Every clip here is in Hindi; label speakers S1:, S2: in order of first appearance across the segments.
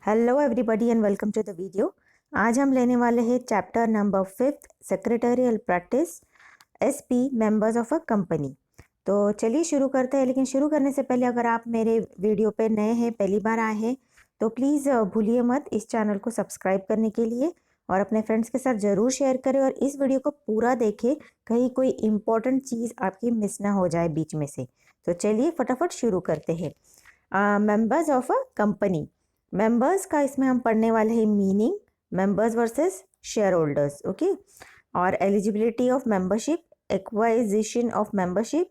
S1: Hello everybody and welcome to the video. आज हम लेने वाले हैं chapter number 5 secretarial practice SP members of a company. तो चलिए शुरू करते हैं, लेकिन शुरू करने से पहले अगर आप मेरे वीडियो पे नए हैं, पहली बार आए हैं, तो प्लीज़ भूलिए मत इस चैनल को सब्सक्राइब करने के लिए और अपने फ्रेंड्स के साथ ज़रूर शेयर करें और इस वीडियो को पूरा देखें, कहीं कोई इम्पोर्टेंट चीज़ आपकी मिस ना हो जाए बीच में से। तो चलिए फटाफट शुरू करते हैं। Members of a company, members का इसमें हम पढ़ने वाले हैं meaning, members versus share holders, okay. और eligibility of membership, acquisition of membership,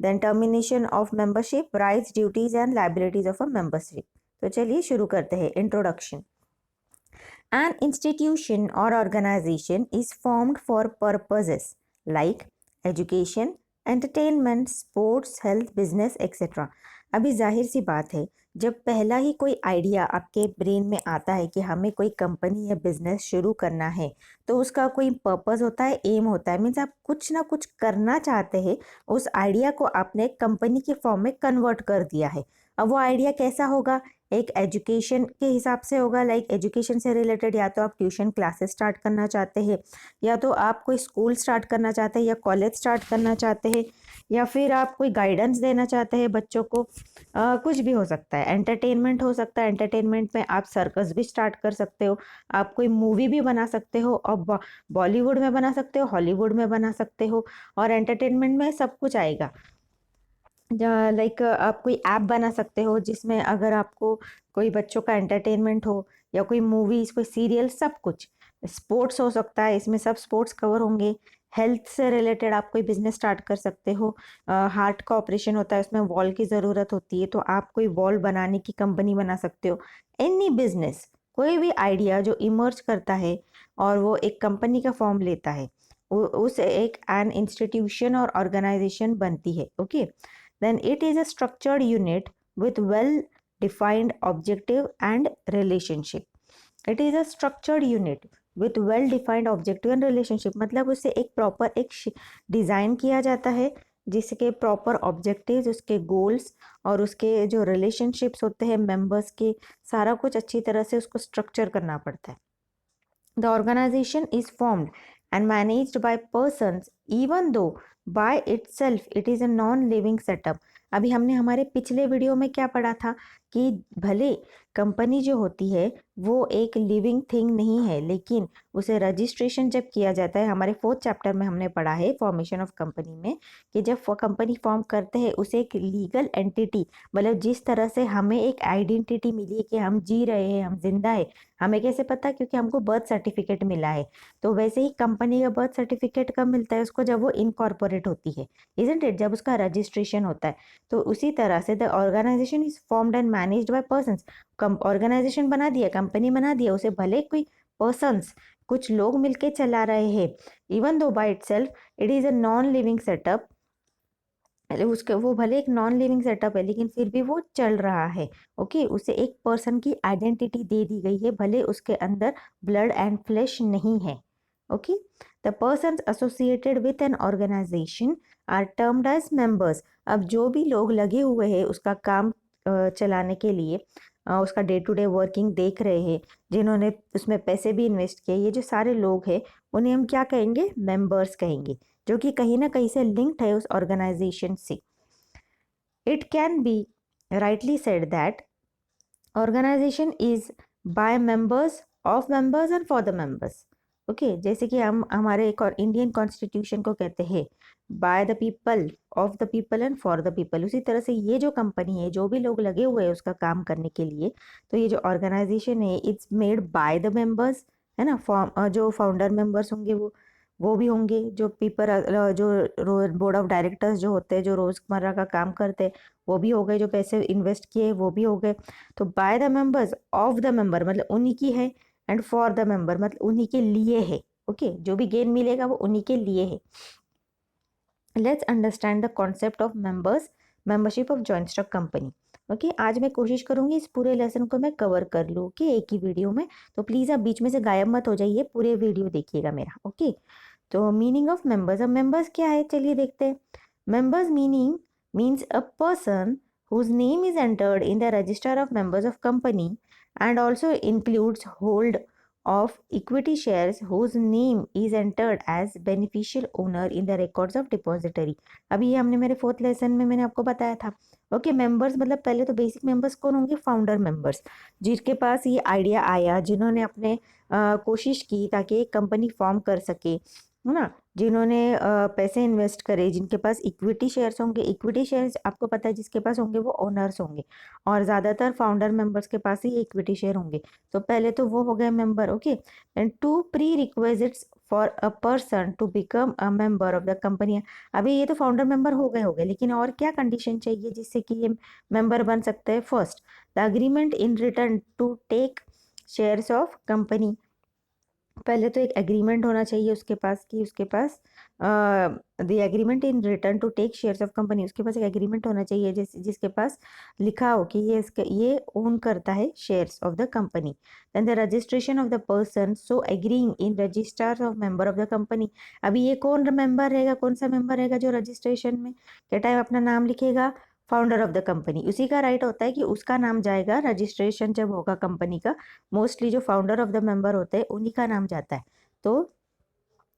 S1: then termination of membership, rights duties and liabilities of a membership. तो चलिए शुरू करते हैं। Introduction. An institution or organization is formed for purposes like education, entertainment, sports, health, business, etc. अभी जाहिर सी बात है, जब पहला ही कोई आइडिया आपके ब्रेन में आता है कि हमें कोई कंपनी या बिजनेस शुरू करना है, तो उसका कोई पर्पस होता है, एम होता है, मीन्स आप कुछ ना कुछ करना चाहते हैं। उस आइडिया को आपने कंपनी के फॉर्म में कन्वर्ट कर दिया है। अब वो आइडिया कैसा होगा? एक एजुकेशन के हिसाब से होगा, लाइक एजुकेशन से रिलेटेड, या तो आप ट्यूशन क्लासेस स्टार्ट करना चाहते हैं, या तो आप कोई स्कूल स्टार्ट करना चाहते हैं, या कॉलेज स्टार्ट करना चाहते हैं, या फिर आप कोई गाइडेंस देना चाहते हैं बच्चों को। कुछ भी हो सकता है। एंटरटेनमेंट हो सकता है, एंटरटेनमेंट में आप सर्कस भी स्टार्ट कर सकते हो, आप कोई मूवी भी बना सकते हो, और बॉलीवुड में बना सकते हो, हॉलीवुड में बना सकते हो, और एंटरटेनमेंट में सब कुछ आएगा। लाइक आप कोई ऐप बना सकते हो जिसमें अगर आपको कोई बच्चों का एंटरटेनमेंट हो, या कोई मूवीज, कोई सीरियल, सब कुछ। स्पोर्ट्स हो सकता है, इसमें सब स्पोर्ट्स कवर होंगे। हेल्थ से रिलेटेड आप कोई बिजनेस स्टार्ट कर सकते हो। हार्ट का ऑपरेशन होता है, उसमें वॉल की ज़रूरत होती है, तो आप कोई वॉल बनाने की कंपनी बना सकते हो। एनी बिजनेस, कोई भी आइडिया जो इमर्ज करता है और वो एक कंपनी का फॉर्म लेता है, उस एक एन इंस्टीट्यूशन और ऑर्गेनाइजेशन बनती है, okay. Then it is a structured unit with well defined objective and relationship. It is a structured unit with well defined objective and relationship, मतलब उसे एक प्रॉपर एक डिज़ाइन किया जाता है जिसके प्रॉपर ऑब्जेक्टिव्स, उसके गोल्स और उसके जो रिलेशनशिप्स होते हैं मेंबर्स के, सारा कुछ अच्छी तरह से उसको स्ट्रक्चर करना पड़ता है। The organization is formed and managed by persons even though by itself it is a non-living setup. अभी हमने हमारे पिछले वीडियो में क्या पढ़ा था कि भले कंपनी जो होती है वो एक लिविंग थिंग नहीं है, लेकिन उसे रजिस्ट्रेशन जब किया जाता है, हमारे 4th चैप्टर में हमने पढ़ा है फॉर्मेशन ऑफ कंपनी में, कि जब कंपनी फॉर्म करते हैं उसे एक लीगल एंटिटी, मतलब जिस तरह से हमें एक आइडेंटिटी मिली है कि हम जी रहे हैं, हम जिंदा है, हमें कैसे पता? क्योंकि हमको बर्थ सर्टिफिकेट मिला है। तो वैसे ही कंपनी का बर्थ सर्टिफिकेट कब मिलता है? उसको जब वो इनकॉर्पोरेट होती है, इजंट इट, जब उसका रजिस्ट्रेशन होता है। तो उसी तरह से the organisation is formed and managed by persons. Organisation बना दिया, कंपनी बना दिया, उसे भले कोई पर्संस, कुछ लोग मिलके चला रहे हैं, even though by itself it is a non living setup, उसके वो भले एक नॉन लिविंग सेटअप है लेकिन फिर भी वो चल रहा है, ओके। उसे एक पर्सन की आइडेंटिटी दे दी गई है, भले उसके अंदर ब्लड एंड फ्लैश नहीं है, okay. The persons associated with an organisation are termed as members. अब जो भी लोग लगे हुए हैं उसका काम चलाने के लिए, उसका डे टू डे वर्किंग देख रहे हैं, जिन्होंने उसमें पैसे भी इन्वेस्ट किए, ये जो सारे लोग हैं उन्हें हम क्या कहेंगे? मेंबर्स कहेंगे, जो कि कहीं ना कहीं से लिंक्ड है उस ऑर्गेनाइजेशन से। It can be rightly said that organisation is by members, of members and for the members, okay. जैसे कि हम हमारे एक और इंडियन कॉन्स्टिट्यूशन को कहते हैं by the people, of the people and for the people, उसी तरह से ये जो कंपनी है, जो भी लोग लगे हुए हैं उसका काम करने के लिए, तो ये जो ऑर्गेनाइजेशन है it's made by the members, है ना। जो फाउंडर मेंबर्स होंगे वो भी होंगे, जो जो बोर्ड ऑफ डायरेक्टर्स जो होते हैं, जो रोजमर्रा का काम करते हैं, वो भी हो गए, जो पैसे इन्वेस्ट किए वो भी हो गए। तो by the members, of the member मतलब उन्हीं की है, एंड फॉर द मेंबर मतलब उन्हीं के लिए है, ओके। जो भी गेन मिलेगा वो उन्हीं के लिए है। Let's understand the concept of members, membership of joint stock company, okay. आज मैं कोशिश करूंगी इस पूरे लेसन को मैं कवर कर लूँ, ओके, एक ही वीडियो में। तो प्लीज़ आप बीच में से गायब मत हो जाइए, पूरे वीडियो देखिएगा मेरा, ओके। तो मीनिंग ऑफ मेंबर्स, अब मेंबर्स क्या है चलिए देखते हैं। Members meaning means a person whose name is entered in the register of members of company and also includes hold of equity shares whose name is entered as beneficial owner in the records of depository. अभी ये हमने मेरे 4th लेसन में मैंने आपको बताया था. ओके, मेंबर्स मतलब पहले तो बेसिक मेंबर्स कौन होंगे? फाउंडर मेंबर्स, जिनके पास ये आइडिया आया, जिन्होंने अपने कोशिश की ताकि एक कंपनी फॉर्म कर सके, है ना, जिन्होंने पैसे इन्वेस्ट करे, जिनके पास इक्विटी शेयर्स होंगे. इक्विटी शेयर्स आपको पता है जिसके पास होंगे वो ओनर्स होंगे, और ज़्यादातर फाउंडर मेंबर्स के पास ही इक्विटी शेयर होंगे. तो पहले तो वो हो गए member. Okay, and 2 prerequisites for a person to become a member of the company. अभी ये तो फाउंडर मेंबर हो गए, लेकिन और क्या कंडीशन चाहिए जिससे कि ये मेंबर बन सकते हैं? First, the agreement in return to take shares of company. पहले तो एक एग्रीमेंट होना चाहिए उसके पास कि उसके पास the agreement in return to take shares of company. उसके पास एक एग्रीमेंट होना चाहिए जिसके पास लिखा हो कि ये ओन करता है shares of the company. Then the registration of the person so agreeing in register of member of the company. अभी ये कौन मेंबर रहेगा, कौन सा मेंबर रहेगा जो रजिस्ट्रेशन में के टाइम अपना नाम लिखेगा? Founder of the company. उसी का राइट होता है कि उसका नाम जाएगा रजिस्ट्रेशन जब होगा कंपनी का. मोस्टली जो फाउंडर ऑफ द मेंबर होते हैं उन्हीं का नाम जाता है, तो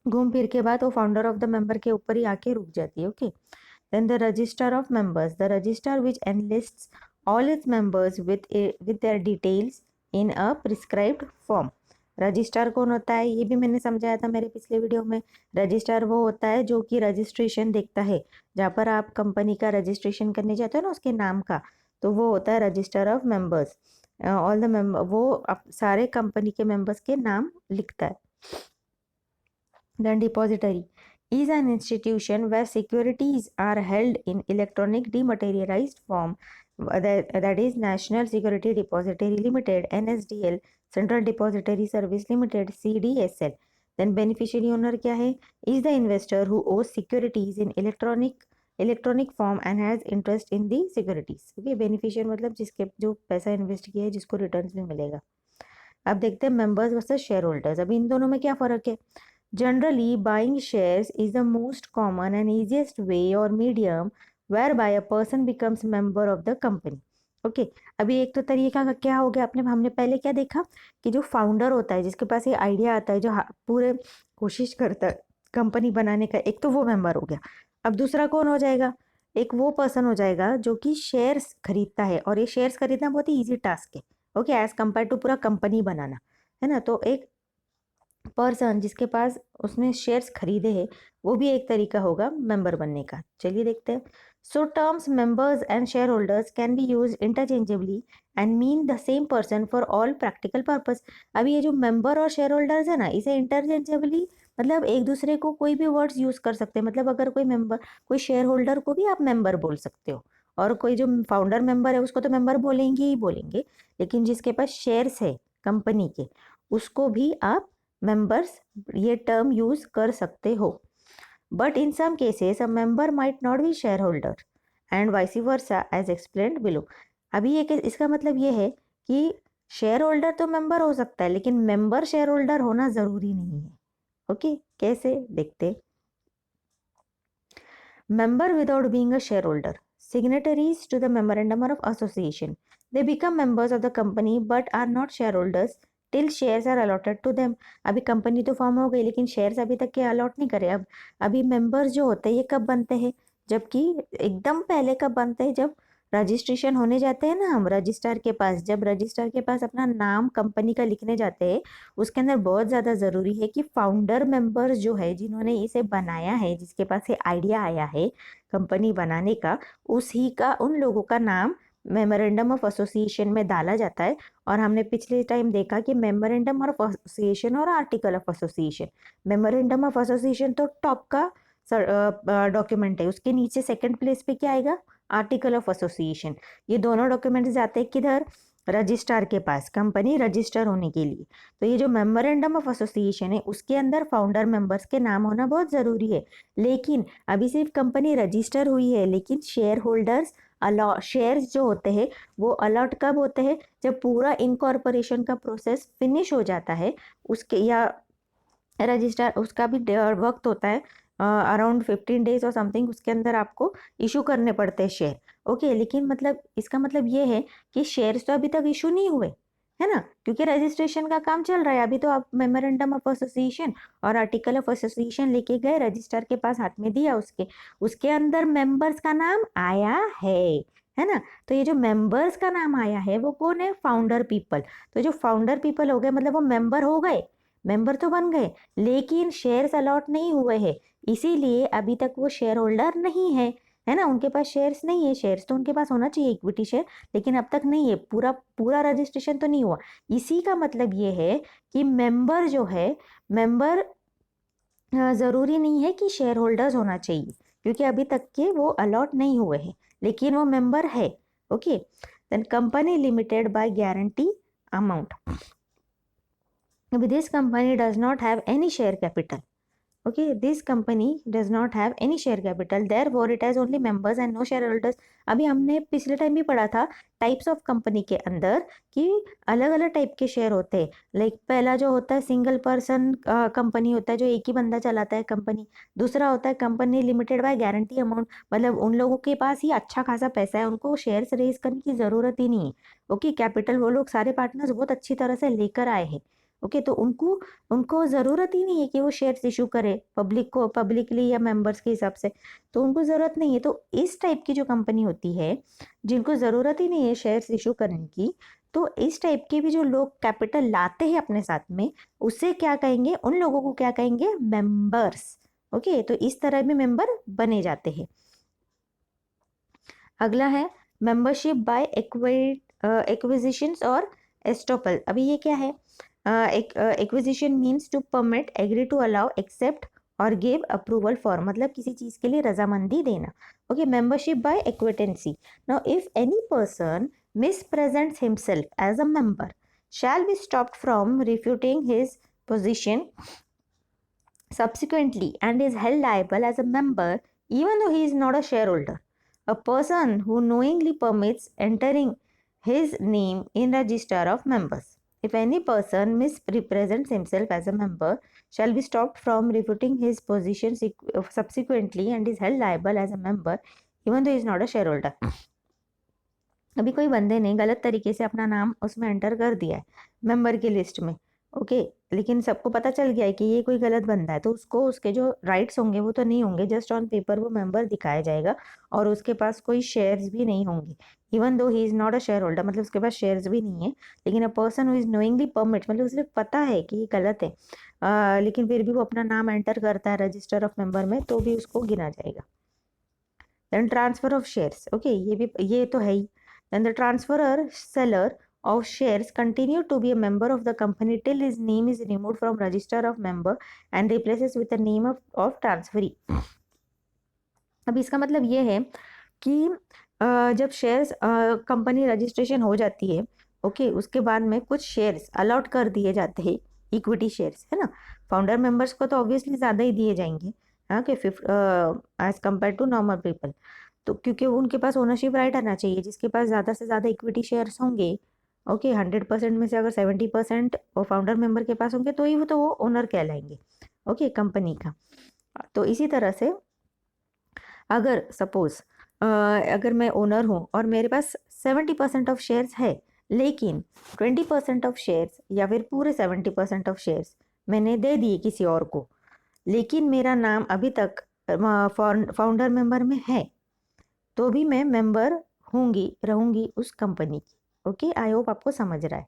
S1: घूम फिर के बाद वो फाउंडर ऑफ द मेंबर के ऊपर ही आके रुक जाती है. Okay, then the register of members, the register which enlists all its members with their details in a prescribed form. Register कौन होता है ये भी मैंने समझाया था मेरे पिछले वीडियो में. रजिस्टर वो होता है जो कि रजिस्ट्रेशन देखता है, जहाँ पर आप कंपनी का रजिस्ट्रेशन करने जाते हो ना उसके नाम का, तो वो होता है register of members. All the member, वो सारे कंपनी के मेंबर्स के नाम लिखता है. Then depository is an institution where securities are held in electronic dematerialized form, that is National Security Depository Limited, NSDL, Central Depository Service Limited, CDSL. Then beneficiary owner क्या है? Is the investor who owes securities in electronic form and has interest in the securities. Okay, beneficiary मतलब जिसके जो पैसा इन्वेस्ट किया है जिसको रिटर्न्स भी मिलेगा. अब देखते हैं मेंबर्स वर्सेस शेयर होल्डर्स. अभी इन दोनों में क्या फ़र्क है? Generally, buying shares is the most common and easiest way or medium whereby a person becomes member of the company. Okay, अभी एक तो तरीका का क्या हो गया, हमने पहले क्या देखा कि जो फाउंडर होता है जिसके पास ये आइडिया आता है, जो पूरे कोशिश करता है कंपनी बनाने का, एक तो वो मेंबर हो गया. अब दूसरा कौन हो जाएगा? एक वो पर्सन हो जाएगा जो कि शेयर्स खरीदता है, और ये शेयर्स खरीदना बहुत ही ईजी टास्क है. ओके, एज कम्पेयर टू पूरा कंपनी बनाना, है ना. तो एक पर्सन जिसके पास उसने शेयर्स खरीदे हैं वो भी एक तरीका होगा मेंबर बनने का. चलिए देखते हैं. So terms members and share holders can be use interchangeably and mean the same person for all practical purpose. अभी ये जो मेंबर और शेयर होल्डर्स है ना, इसे इंटरचेंजेबली मतलब एक दूसरे को कोई भी वर्ड्स यूज कर सकते हैं. मतलब अगर कोई शेयर होल्डर को भी आप मेंबर बोल सकते हो, और कोई जो फाउंडर मेंबर है उसको तो मेंबर बोलेंगे ही बोलेंगे, लेकिन जिसके पास शेयर्स है कंपनी के उसको भी आप मेंबर्स ये टर्म यूज कर सकते हो. But in some cases a member might not be shareholder and vice versa as explained below. अभी ये इसका मतलब ये है कि शेयर होल्डर तो मेंबर हो सकता है, लेकिन मेंबर शेयर होल्डर होना जरूरी नहीं है. ओके, कैसे देखते. Member without being a share holder, signatories to the memorandum of association, they become members of the company but are not shareholders till shares are allotted to them. अभी कंपनी तो फॉर्म हो गई लेकिन शेयर्स अभी तक के अलॉट नहीं करे. अब अभी मेंबर्स जो होते हैं ये कब बनते हैं? जबकि एकदम पहले कब बनते हैं? जब रजिस्ट्रेशन होने जाते हैं ना हम रजिस्ट्रार के पास, जब रजिस्ट्रार के पास अपना नाम कंपनी का लिखने जाते हैं, उसके अंदर बहुत ज़्यादा ज़रूरी है कि फाउंडर मेंबर्स जो है जिन्होंने इसे बनाया है, जिसके पास ये आइडिया आया है कंपनी बनाने का, उसी का उन लोगों का नाम मेमोरेंडम ऑफ एसोसिएशन में डाला जाता है. और हमने पिछले टाइम देखा कि मेमोरेंडम ऑफ एसोसिएशन और article of association, memorandum of association तो टॉप का डॉक्यूमेंट है, उसके नीचे सेकंड प्लेस पे क्या आएगा? Article of association. ये दोनों डॉक्यूमेंट जाते हैं किधर? रजिस्ट्रार के पास, कंपनी रजिस्टर होने के लिए. तो ये जो मेमोरेंडम ऑफ एसोसिएशन है उसके अंदर फाउंडर मेंबर्स के नाम होना बहुत ज़रूरी है. लेकिन अभी सिर्फ कंपनी रजिस्टर हुई है, लेकिन शेयर होल्डर्स शेयर्स जो होते हैं वो अलॉट कब होते हैं? जब पूरा इनकॉर्पोरेशन का प्रोसेस फिनिश हो जाता है उसके, या रजिस्टर उसका भी वक्त होता है अराउंड 15 डेज और समथिंग, उसके अंदर आपको इशू करने पड़ते हैं शेयर. ओके, लेकिन मतलब इसका मतलब ये है कि शेयर्स तो अभी तक इशू नहीं हुए, है ना, क्योंकि रजिस्ट्रेशन का काम चल रहा है अभी। तो आप मेमोरेंडम ऑफ एसोसिएशन और आर्टिकल ऑफ एसोसिएशन लेके गए, रजिस्ट्रार के पास हाथ में दिया, उसके अंदर मेंबर्स का नाम आया है ना। तो ये जो मेंबर्स का नाम आया है वो कौन है? Founder people. तो जो फाउंडर पीपल हो गए मतलब वो मेंबर हो गए, मेंबर तो बन गए, लेकिन शेयर्स अलॉट नहीं हुए हैं, इसीलिए अभी तक वो शेयर होल्डर नहीं है ना। उनके पास शेयर्स नहीं है, शेयर्स तो उनके पास होना चाहिए, इक्विटी शेयर, लेकिन अब तक नहीं है, पूरा पूरा रजिस्ट्रेशन तो नहीं हुआ। इसी का मतलब ये है कि मेंबर जो है, मेंबर ज़रूरी नहीं है कि शेयर होल्डर्स होना चाहिए, क्योंकि अभी तक के वो अलॉट नहीं हुए हैं, लेकिन वो मेंबर है। Okay, then company limited by guarantee amount. अभी this company does not have any share capital. Okay, this company does not have any share capital, therefore it has only members and no shareholders. अभी हमने पिछले टाइम भी पढ़ा था टाइप्स ऑफ कंपनी के अंदर कि अलग अलग टाइप के शेयर होते हैं। लाइक पहला जो होता है सिंगल पर्सन कंपनी होता है, जो एक ही बंदा चलाता है कंपनी। दूसरा होता है company limited by guarantee amount, मतलब उन लोगों के पास ही अच्छा खासा पैसा है, उनको शेयर्स रेज करने की ज़रूरत ही नहीं है। ओके, कैपिटल वो लोग सारे पार्टनर्स बहुत अच्छी तरह से लेकर आए हैं। ओके, तो उनको उनको ज़रूरत ही नहीं है कि वो शेयर्स इशू करे पब्लिक को, पब्लिकली या मेंबर्स के हिसाब से, तो उनको ज़रूरत नहीं है। तो इस टाइप की जो कंपनी होती है जिनको ज़रूरत ही नहीं है शेयर्स इशू करने की, तो इस टाइप के भी जो लोग कैपिटल लाते हैं अपने साथ में, उससे क्या कहेंगे, उन लोगों को क्या कहेंगे? मेंबर्स। ओके, तो इस तरह भी मेंबर बने जाते हैं। अगला है मेंबरशिप बाय एक्विजिशंस और एस्टोपल। अभी ये क्या है? Acquisition means to permit, agree to allow, accept और गिव अप्रूवल फॉर, मतलब किसी चीज के लिए रजामंदी देना। Okay, membership by acquiescence. Now if any person mispresents himself as a member shall be stopped from refuting his position subsequently and is held liable as a member even though he is not a shareholder. A person who knowingly permits entering his name in register of members. If any person misrepresents himself as a member shall be stopped from refuting his position subsequently and is held liable as a member even though he is not a shareholder. अभी कोई बंदे ने गलत तरीके से अपना नाम उसमें एंटर कर दिया है मेंबर की लिस्ट में। ओके, लेकिन सबको पता चल गया है कि ये कोई गलत बंदा है, तो उसको उसके जो राइट्स होंगे वो तो नहीं होंगे, जस्ट ऑन पेपर वो मेंबर दिखाया जाएगा और उसके पास कोई शेयर्स भी नहीं होंगे, even though he is not a share holder, मतलब उसके पास शेयर्स भी नहीं है। लेकिन a person who is knowingly permit, मतलब उसे पता है कि ये गलत है, लेकिन फिर भी वो अपना नाम एंटर करता है रजिस्टर ऑफ मेंबर में, तो भी उसको गिना जाएगा। Then transfer of shares. Okay, ये तो है ही। Then the transferor, seller of shares continue to be a member of the company till his name is removed from register of member and replaces with the name of transferee. अब इसका मतलब ये है कि जब शेयर्स कंपनी रजिस्ट्रेशन हो जाती है, ओके, उसके बाद में कुछ शेयर्स अलॉट कर दिए जाते हैं, इक्विटी शेयर्स, है ना। फाउंडर मेंबर्स को तो ऑब्वियसली ज़्यादा ही दिए जाएंगे, हाँ, कि as compare to normal people, तो क्योंकि उनके पास ओनरशिप राइट आना चाहिए, जिसके पास ज़्यादा से ज़्यादा इक्विटी शेयर्स होंगे। ओके, 100% में से अगर 70% फाउंडर मेंबर के पास होंगे तो ही वो ओनर कहलाएंगे, ओके, कंपनी का। तो इसी तरह से अगर सपोज अगर मैं ओनर हूँ और मेरे पास 70% ऑफ शेयर्स है, लेकिन 20% ऑफ शेयर्स या फिर पूरे 70% ऑफ शेयर्स मैंने दे दिए किसी और को, लेकिन मेरा नाम अभी तक फाउंडर मेंबर में है, तो भी मैं मेंबर रहूंगी उस कंपनी की। ओके, आई होप आपको समझ रहा है।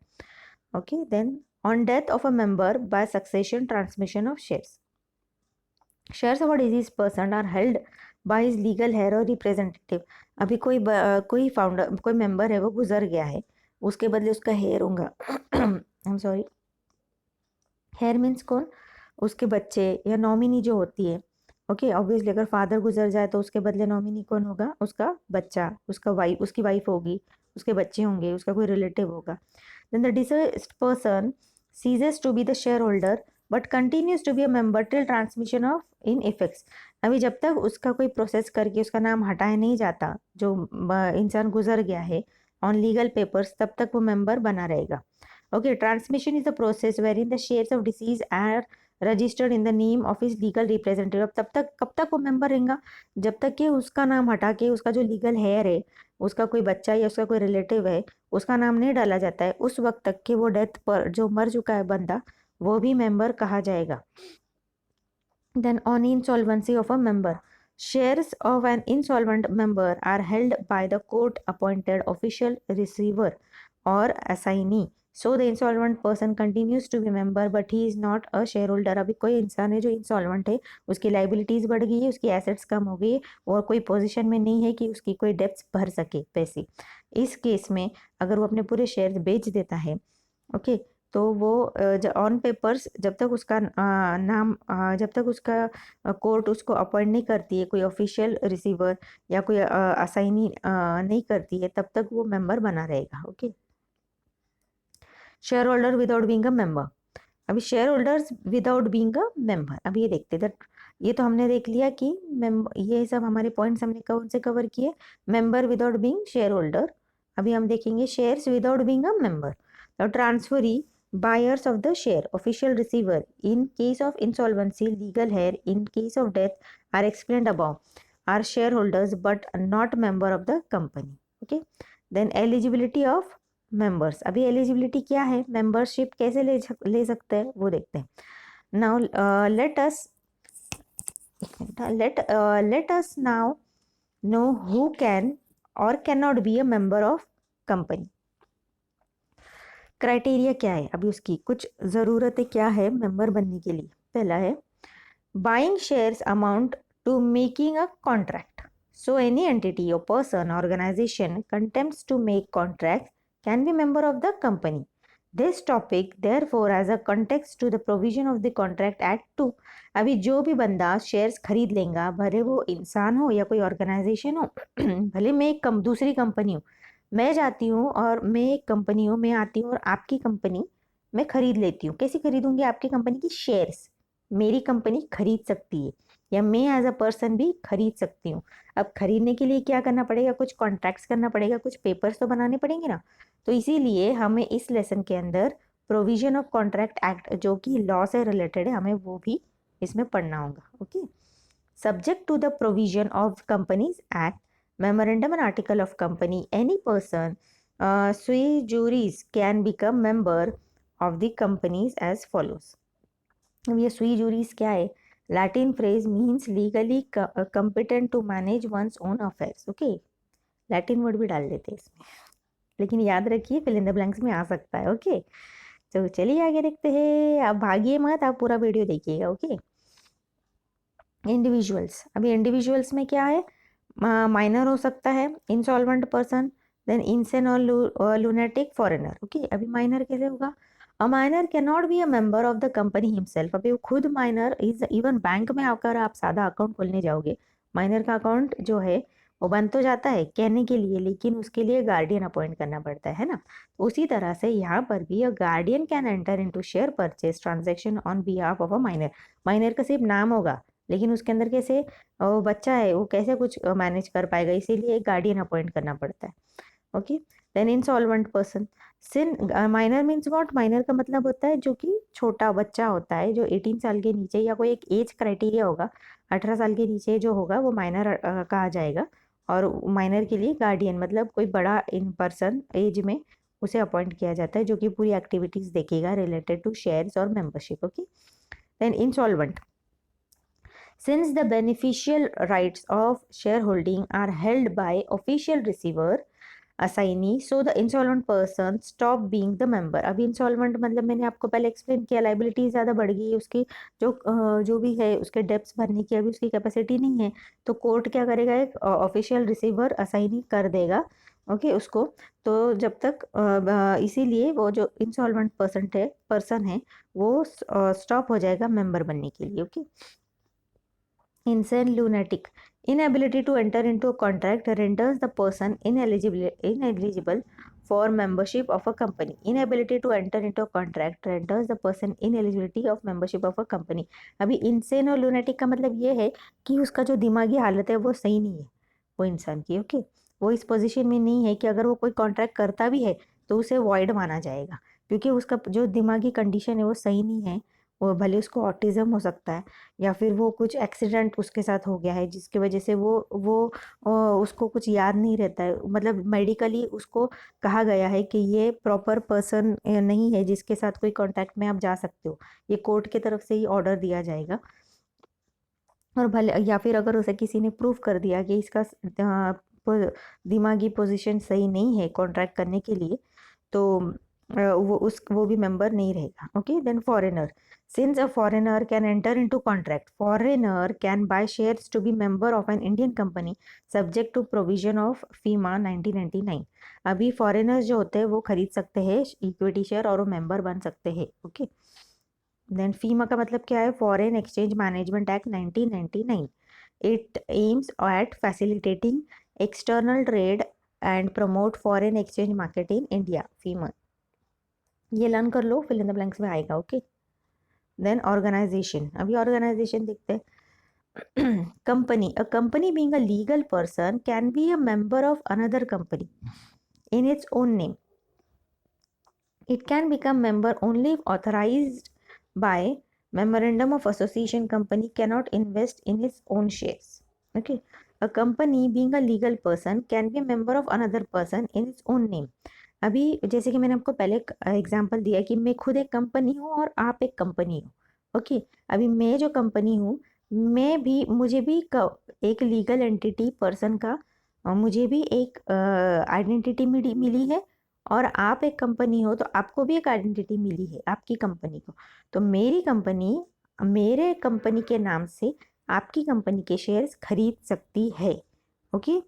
S1: Okay, then on death of a member by succession transmission of shares, shares of a deceased person are held by his legal heir और रिप्रेजेंटेटिव। अभी कोई फाउंडर, कोई मेंबर है, वो गुजर गया है, उसके बदले उसका हेयर होगा I am sorry, heir means कौन? उसके बच्चे या नॉमिनी जो होती है। ओके, ऑब्वियसली अगर फादर गुजर जाए तो उसके बदले नॉमिनी कौन होगा? उसका बच्चा, उसकी वाइफ होगी, उसके बच्चे होंगे, उसका कोई रिलेटिव होगा। Then the deceased person ceases to be the shareholder but continues to be a member till transmission of in effects. अभी जब तक उसका कोई प्रोसेस करके उसका नाम हटाया नहीं जाता, जो इंसान गुजर गया है ऑन लीगल पेपर्स, तब तक वो मेंबर बना रहेगा। Okay, transmission is the process wherein the shares of deceased are registered in the name of his legal representative. अब तब तक कब तक वो मेंबर रहेगा? जब तक कि उसका नाम हटा के उसका जो लीगल हेयर है उसका कोई बच्चा या उसका कोई रिलेटिव है, उसका नाम नहीं डाला जाता है, उस वक्त तक कि वो डेथ पर जो मर चुका है बंदा, वो भी मेंबर कहा जाएगा। Then on insolvency of a member, shares of an insolvent member are held by the court appointed official receiver or assignee, so the insolvent person continues to be member but he is not a shareholder। अभी कोई इंसान है जो इंसॉल्वेंट है, उसकी लाइबिलिटीज बढ़ गई है, उसकी एसेट्स कम हो गई है और कोई पोजीशन में नहीं है कि उसकी कोई डेब्ट्स भर सके पैसे। इस केस में अगर वो अपने पूरे शेयर बेच देता है, ओके, तो वो ऑन पेपर्स जब तक उसका नाम जब तक उसका कोर्ट उसको अपॉइंट नहीं करती है, कोई ऑफिशियल रिसीवर या कोई असाइनी नहीं करती है, तब तक वो मेंबर बना रहेगा। Okay, share holder without being a member. अभी share holders without being a member, अभी ये देखते हैं। ये तो हमने देख लिया कि ये सब हमारे पॉइंट्स हमने कौन से कवर किए, member without being share holder. अभी हम देखेंगे shares without being a member. now transferee, buyers of the share, official receiver in case of insolvency, legal heir in case of death are explained above, are shareholders but not member of the company। okay, then eligibility of members। अभी एलिजिबिलिटी क्या है, मेंबरशिप कैसे ले सकते हैं वो देखते हैं। Now let us now know who can or cannot be a member of company। Criteria क्या है, अभी उसकी कुछ ज़रूरतें क्या है मेंबर बनने के लिए। पहला है buying shares amount to making a contract, so any entity और person organisation contempts to make contract can be member of the company. This topic therefore as a context to the provision of the contract act 2। अभी जो भी बंदा शेयर्स खरीद लेगा, भले वो इंसान हो या कोई ऑर्गेनाइजेशन हो भले मैं एक दूसरी कंपनी हूँ, मैं जाती हूँ और मैं एक कंपनी हूँ, मैं आती हूँ और आपकी कंपनी मैं खरीद लेती हूँ। कैसे खरीदूंगी आपकी कंपनी की शेयर्स, मेरी कंपनी खरीद सकती है या मैं एज अ पर्सन भी खरीद सकती हूँ। अब खरीदने के लिए क्या करना पड़ेगा, कुछ कॉन्ट्रैक्ट्स करना पड़ेगा, कुछ पेपर्स तो बनाने पड़ेंगे ना। तो इसीलिए हमें इस लेसन के अंदर प्रोविजन ऑफ कॉन्ट्रैक्ट एक्ट जो कि लॉ से रिलेटेड है, हमें वो भी इसमें पढ़ना होगा। Okay, subject to the provision of companies act, memorandum and article of company, any person sui juris can become member of the companies as follows। अब ये sui juris क्या है, Latin phrase means legally competent to manage one's own affairs। Okay, Latin word भी डाल देते हैं इसमें, लेकिन याद रखिए फिल इन द ब्लैंक्स में आ सकता है। ओके, तो चलिए आगे देखते हैं। आप भागिए मत, आप पूरा वीडियो देखिएगा। ओके, इंडिविजुअल्स, अभी इंडिविजुअल्स में क्या है, माइनर हो सकता है, इंसॉल्वेंट पर्सन, देन इंसेन और लूनेटिक फॉरेनर। ओके, अभी माइनर कैसे होगा, a minor can not be a member of the company himself. अभी वो खुद माइनर इज, इवन बैंक में आकर आप सादा अकाउंट खोलने जाओगे, माइनर का अकाउंट जो है वो बन तो जाता है कहने के लिए, लेकिन उसके लिए गार्डियन अपॉइंट करना पड़ता है ना। उसी तरह से यहाँ पर भी a guardian can enter into share purchase transaction on behalf of a minor. Minor का सिर्फ नाम होगा, लेकिन उसके अंदर कैसे वो बच्चा है वो कैसे कुछ मैनेज कर पाएगा, इसीलिए एक गार्डियन अपॉइंट करना पड़ता है। Okay, then insolvent person, since minor means what, minor का मतलब होता है जो कि छोटा बच्चा होता है, जो 18 साल के नीचे, या कोई एक एज क्राइटेरिया होगा 18 साल के नीचे जो होगा वो माइनर कहा जाएगा। और माइनर के लिए गार्डियन मतलब कोई बड़ा इन पर्सन एज में उसे अपॉइंट किया जाता है, जो कि पूरी एक्टिविटीज देखेगा रिलेटेड टू शेयर्स और membership. Okay, then insolvent, since the beneficial rights of shareholding are held by official receiver assignee, so the insolvent person stop being the member। अभी इंसॉल्वेंट मतलब मैंने आपको पहले एक्सप्लेन किया, लाइबिलिटी ज़्यादा बढ़ गई है उसकी, जो भी है उसके डेब्ट्स भरने की अभी उसकी कैपेसिटी नहीं है, तो कोर्ट क्या करेगा, एक ऑफिशियल रिसीवर असाइनी कर देगा। ओके, उसको तो जब तक इसीलिए वो जो इंसॉल्वेंट पर्सन है वो स्टॉप हो जाएगा मेंबर बनने के लिए। Okay, insane lunatic, inability to enter into a contract renders the person ineligible for membership of a company। inability to enter into a contract renders the person ineligibility of membership of a company। अभी insane और lunatic का मतलब ये है कि उसका जो दिमागी हालत है वो सही नहीं है वो इंसान की। ओके, वो इस पोजीशन में नहीं है कि अगर वो कोई कॉन्ट्रैक्ट करता भी है तो उसे वॉइड माना जाएगा, क्योंकि उसका जो दिमागी कंडीशन है वो सही नहीं है, वो भले उसको ऑटिज़म हो सकता है या फिर वो कुछ एक्सीडेंट उसके साथ हो गया है जिसकी वजह से उसको कुछ याद नहीं रहता है, मतलब मेडिकली उसको कहा गया है कि ये प्रॉपर पर्सन नहीं है जिसके साथ कोई कांटेक्ट में आप जा सकते हो, ये कोर्ट की तरफ से ही ऑर्डर दिया जाएगा। और भले या फिर अगर उसे किसी ने प्रूव कर दिया कि इसका दिमागी पोजीशन सही नहीं है कॉन्ट्रैक्ट करने के लिए, तो वो भी मेंबर नहीं रहेगा। Okay, then foreigner, since a foreigner can enter into contract, foreigner can buy shares to be member of an Indian company subject to provision of FEMA 1999। अभी फॉरेनर्स जो होते हैं वो खरीद सकते हैं इक्विटी शेयर और वो मेंबर बन सकते हैं। ओके, देन फीमा का मतलब क्या है? Foreign exchange management act 1999। It aims at facilitating external trade and promote foreign exchange market in India. FEMA ये लर्न कर लो, फिल इन द ब्लैंक्स में आएगा। ओके, देन ऑर्गेनाइजेशन, अभी ऑर्गेनाइजेशन देखते हैं। Company, a company being a legal person can be a member of another company in its own name. It can become member only if authorized by memorandum of association. Company cannot invest in its own shares. Okay, a company being a legal person can be a member of another person in its own name. अभी जैसे कि मैंने आपको पहले एग्जांपल दिया कि मैं खुद एक कंपनी हूँ और आप एक कंपनी हो। ओके, अभी मैं जो कंपनी हूँ, मुझे भी एक लीगल एंटिटी पर्सन का मुझे भी एक आइडेंटिटी मिली है, और आप एक कंपनी हो तो आपको भी एक आइडेंटिटी मिली है आपकी कंपनी को। तो मेरी कंपनी मेरे कंपनी के नाम से आपकी कंपनी के शेयर्स खरीद सकती है। Okay,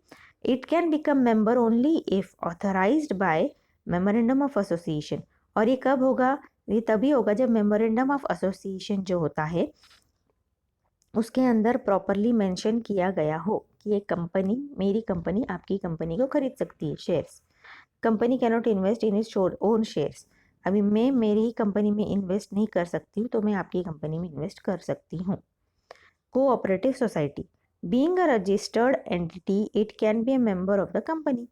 S1: it can become member only if authorised bye memorandum of association. और ये कब होगा? ये तभी होगा जब मेमोरेंडम ऑफ एसोसिएशन जो होता है उसके अंदर प्रॉपरली मेंशन किया गया हो कि ये कंपनी, मेरी कंपनी आपकी कंपनी को खरीद सकती है shares. Company cannot invest in its own shares. अभी मैं मेरी कंपनी में इन्वेस्ट नहीं कर सकती हूँ, तो मैं आपकी कंपनी में इन्वेस्ट कर सकती हूँ। Cooperative society, being a registered entity it can be a member of the company.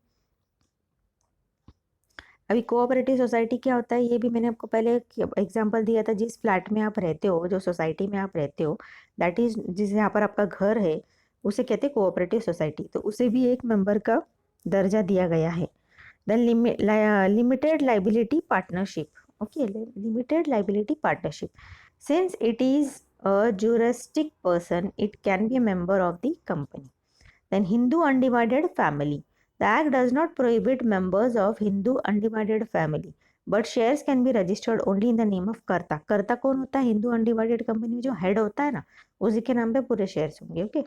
S1: अभी कोऑपरेटिव सोसाइटी क्या होता है, ये भी मैंने आपको पहले एग्जांपल दिया था। जिस फ्लैट में आप रहते हो, जो सोसाइटी में आप रहते हो, दैट इज जिस यहाँ पर आपका घर है, उसे कहते हैं कोऑपरेटिव सोसाइटी। तो उसे भी एक मेंबर का दर्जा दिया गया है। Then limited liability partnership. Okay, limited liability partnership, since it is a juristic person it can be a member of the company. Then Hindu undivided family. The act does not prohibit members of Hindu undivided family, but shares can be registered only in the name of कर्ता। कर्ता कौन होता है? हिंदू अनडिवाइडेड कंपनी में जो हेड होता है ना, उसी के नाम पे पूरे शेयर्स होंगे। Okay,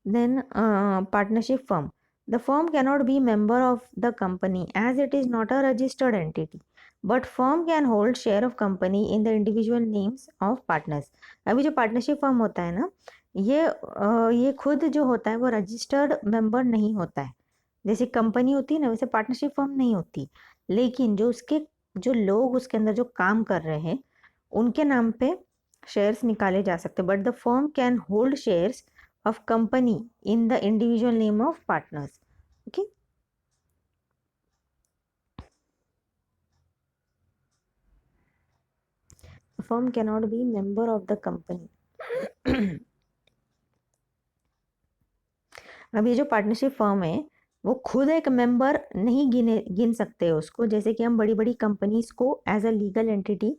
S1: then partnership firm, the firm cannot be member of the company as it is not a registered entity, but firm can hold share of company in the individual names of partners। अभी जो पार्टनरशिप फर्म होता है ना, ये खुद जो होता है वो रजिस्टर्ड मेंबर नहीं होता है। जैसे कंपनी होती है ना, वैसे पार्टनरशिप फर्म नहीं होती, लेकिन जो लोग उसके अंदर जो काम कर रहे हैं उनके नाम पे शेयर्स निकाले जा सकते हैं। But the firm can hold shares of company in the individual name of partners. Okay, the firm cannot be member of the company। अब ये जो पार्टनरशिप फर्म है वो खुद एक मेंबर नहीं गिन सकते उसको। जैसे कि हम बड़ी बड़ी कंपनीज को एज अ लीगल एंटिटी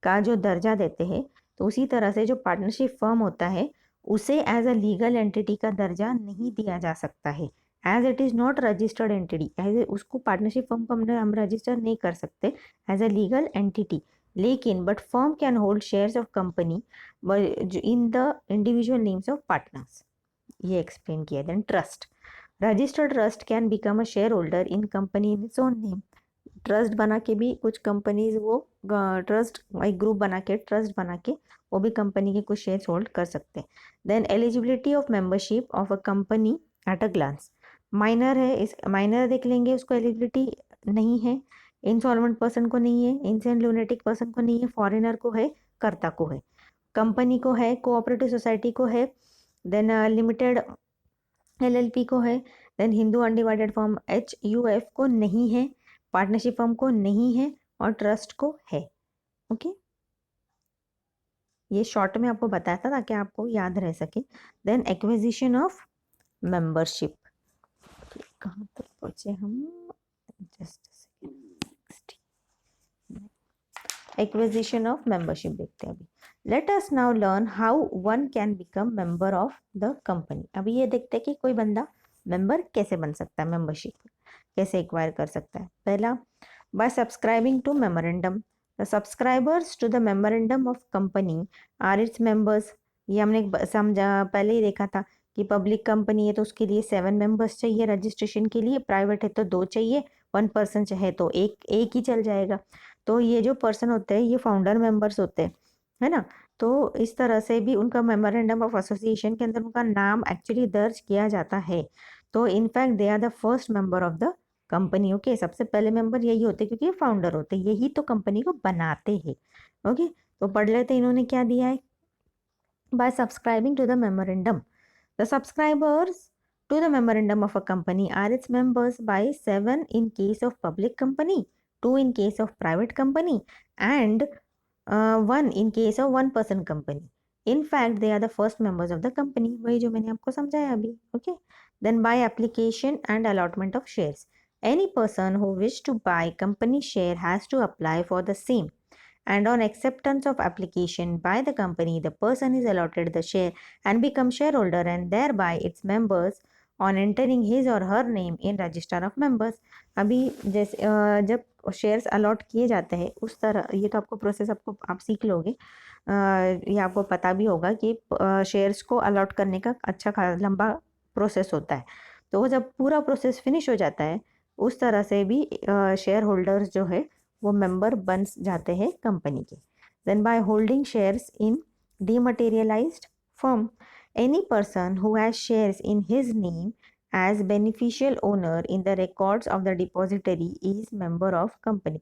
S1: का जो दर्जा देते हैं, तो उसी तरह से जो पार्टनरशिप फर्म होता है उसे एज अ लीगल एंटिटी का दर्जा नहीं दिया जा सकता है, as it is not registered entity. As उसको पार्टनरशिप फर्म को हम रजिस्टर नहीं कर सकते एज अ लीगल एंटिटी, लेकिन but firm can hold shares of company in the individual names of partners. ये एक्सप्लेन किया। Then trust, registered trust can become a shareholder in company in its own name. Trust बना के भी कुछ कंपनीज वो ट्रस्ट एक ग्रुप बना के ट्रस्ट बना के वो भी कंपनी के कुछ शेयर्स होल्ड कर सकते हैं। Then eligibility of membership of a company at a glance, minor है, इस माइनर देख लेंगे, उसको एलिजिबिलिटी नहीं है, इंसॉल्वेंट पर्सन को नहीं है, इंसेंट लूनेटिक पर्सन को नहीं है, फॉरेनर को है, कर्ता को है, कंपनी को है, कोऑपरेटिव सोसाइटी को है, देन लिमिटेड एलएलपी को है, then Hindu undivided firm HUF को नहीं है, पार्टनरशिप फर्म को नहीं है, और ट्रस्ट को है। ओके, ये शॉर्ट में आपको बताया था ताकि आपको याद रह सके। देन एक्विजिशन ऑफ मेंबरशिप, कहाँ तक पहुँचे हम, जस्ट एक्विजिशन ऑफ मेंबरशिप देखते हैं अभी। Let us now learn how one can become member of the company. अभी ये देखते हैं कि कोई बंदा मेंबर कैसे बन सकता है, मेंबरशिप कैसे एक्वायर कर सकता है। पहला, by subscribing to memorandum. The subscribers to the memorandum of company are its members. ये हमने समझा, पहले ही देखा था कि पब्लिक कंपनी है तो उसके लिए 7 मेंबर्स चाहिए रजिस्ट्रेशन के लिए, प्राइवेट है तो 2 चाहिए, 1 पर्सन चाहे तो एक ही चल जाएगा। तो ये जो पर्सन होते हैं ये फाउंडर मेंबर्स होते हैं, है ना। तो इस तरह से भी उनका मेमोरेंडम ऑफ एसोसिएशन के अंदर उनका नाम एक्चुअली दर्ज किया जाता है। तो in fact they are the first member of the company. Okay, सबसे पहले मेंबर यही होते हैं क्योंकि ये फाउंडर होते हैं, यही तो कंपनी को बनाते हैं। ओके, तो पढ़ लेते हैं इन्होंने क्या दिया है। By subscribing to the memorandum, the subscribers to the memorandum of a company are its members by 7 in case of public company, 2 in case of private company, and 1 in case of one person company. In fact, they are the first members of the company. वही जो मैंने आपको समझाया अभी. Okay. Then by application and allotment of shares. Any person who wish to buy company share has to apply for the same. And on acceptance of application by the company, the person is allotted the share and become shareholder and thereby its members on entering his or her name in register of members. अभी जैसे जब शेयर्स अलॉट किए जाते हैं उस तरह, ये तो आपको प्रोसेस आपको आप सीख लोगे, ये आपको पता भी होगा कि शेयर्स को अलॉट करने का अच्छा लंबा प्रोसेस होता है। तो जब पूरा प्रोसेस फिनिश हो जाता है उस तरह से भी शेयर होल्डर्स जो है वो मेंबर बन जाते हैं कंपनी के। Then by holding shares in dematerialised form, any person who has shares in his name as beneficial owner in the records of the depository is member of company.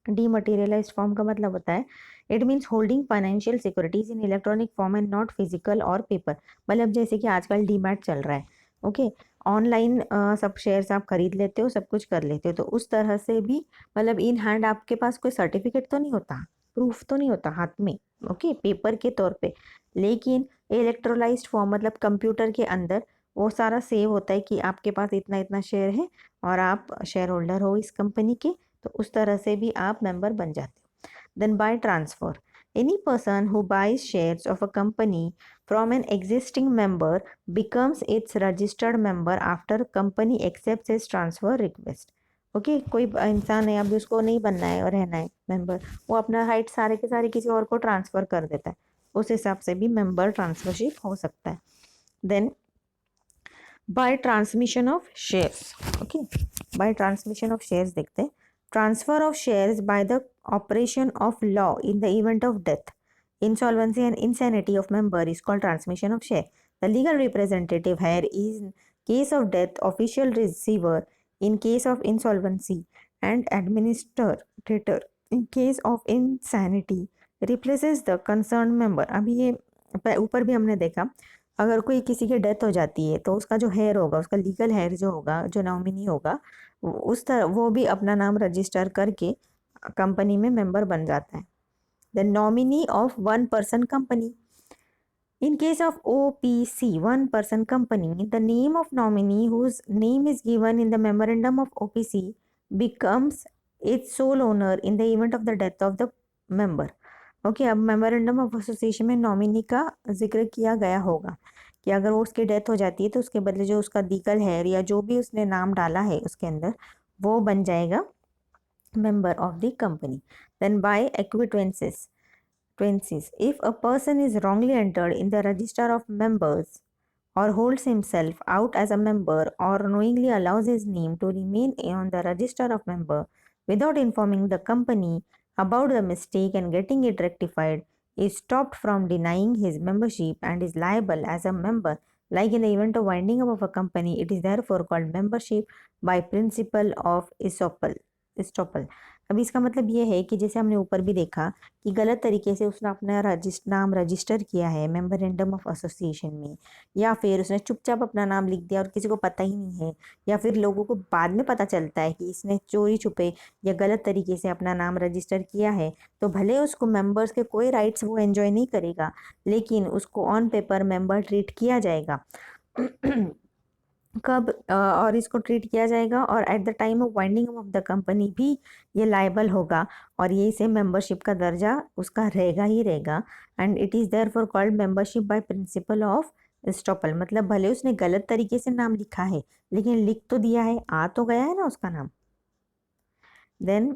S1: Dematerialized form का मतलब होता है it means holding financial securities in electronic form and not physical or paper. मतलब जैसे कि आजकल डीमैट चल रहा है, ओके, ऑनलाइन सब शेयर्स आप खरीद लेते हो, सब कुछ कर लेते हो, तो उस तरह से भी मतलब इन हैंड आपके पास कोई सर्टिफिकेट तो नहीं होता, प्रूफ तो नहीं होता हाथ में, ओके, पेपर के तौर पे, लेकिन इलेक्ट्रोलाइज्ड फॉर्म मतलब कंप्यूटर के अंदर वो सारा सेव होता है कि आपके पास इतना इतना शेयर है और आप शेयर होल्डर हो इस कंपनी के, तो उस तरह से भी आप मेंबर बन जाते हो। Then by transfer, any person who buys shares of a company from an existing member becomes its registered member after company accepts his transfer request. Okay, कोई इंसान है अभी उसको नहीं बनना है और रहना है मेंबर, वो अपना हाइट सारे के सारे किसी और को ट्रांसफ़र कर देता है, उस हिसाब से भी मेंबर ट्रांसफरशिप हो सकता है। Then by transmission of shares, okay, by transmission of shares देखते हैं। Transfer of shares by the operation of law in the event of death, insolvency and insanity of member is called transmission of share. The legal representative here is in case of death official receiver, in case of insolvency, and administrator in case of insanity replaces the concerned member. अभी ये ऊपर भी हमने देखा, अगर कोई किसी की डेथ हो जाती है तो उसका जो हेयर होगा, उसका लीगल हेयर जो होगा, जो नॉमिनी होगा, उस तरह वो भी अपना नाम रजिस्टर करके कंपनी में मेंबर बन जाता है। The nominee of one person company. In case of OPC, one person company, the name of nominee whose name is given in the memorandum of OPC becomes its sole owner in the event of the death of the member. Okay, अब मेमोरेंडम ऑफ एसोसिएशन में नॉमिनी का जिक्र किया गया होगा कि अगर वो उसकी डेथ हो जाती है तो उसके बदले जो उसका लीगल है या जो भी उसने नाम डाला है उसके अंदर वो बन जाएगा member of the company. Then by acquiescences, if a person is wrongly entered in the register of members or holds himself out as a member or knowingly allows his name to remain on the register of member without informing the company about the mistake and getting it rectified, is stopped from denying his membership and is liable as a member. Like in the event of winding up of a company, it is therefore called membership by principle of estoppel. अभी इसका मतलब ये है कि जैसे हमने ऊपर भी देखा कि गलत तरीके से उसने अपना नाम रजिस्टर किया है मेमोरेंडम ऑफ एसोसिएशन में, या फिर उसने चुपचाप अपना नाम लिख दिया और किसी को पता ही नहीं है, या फिर लोगों को बाद में पता चलता है कि इसने चोरी छुपे या गलत तरीके से अपना नाम रजिस्टर किया है, तो भले उसको मेंबर्स के कोई राइट्स वो एंजॉय नहीं करेगा, लेकिन उसको ऑन पेपर मेंबर ट्रीट किया जाएगा। कब और इसको ट्रीट किया जाएगा, और at the time of winding of the company भी ये लायबल होगा, और ये से मेंबरशिप का दर्जा उसका रहेगा ही रहेगा। And it is therefore called membership by principle of estoppel, मतलब भले उसने गलत तरीके से नाम लिखा है, लेकिन लिख तो दिया है, आ तो गया है ना उसका नाम। Then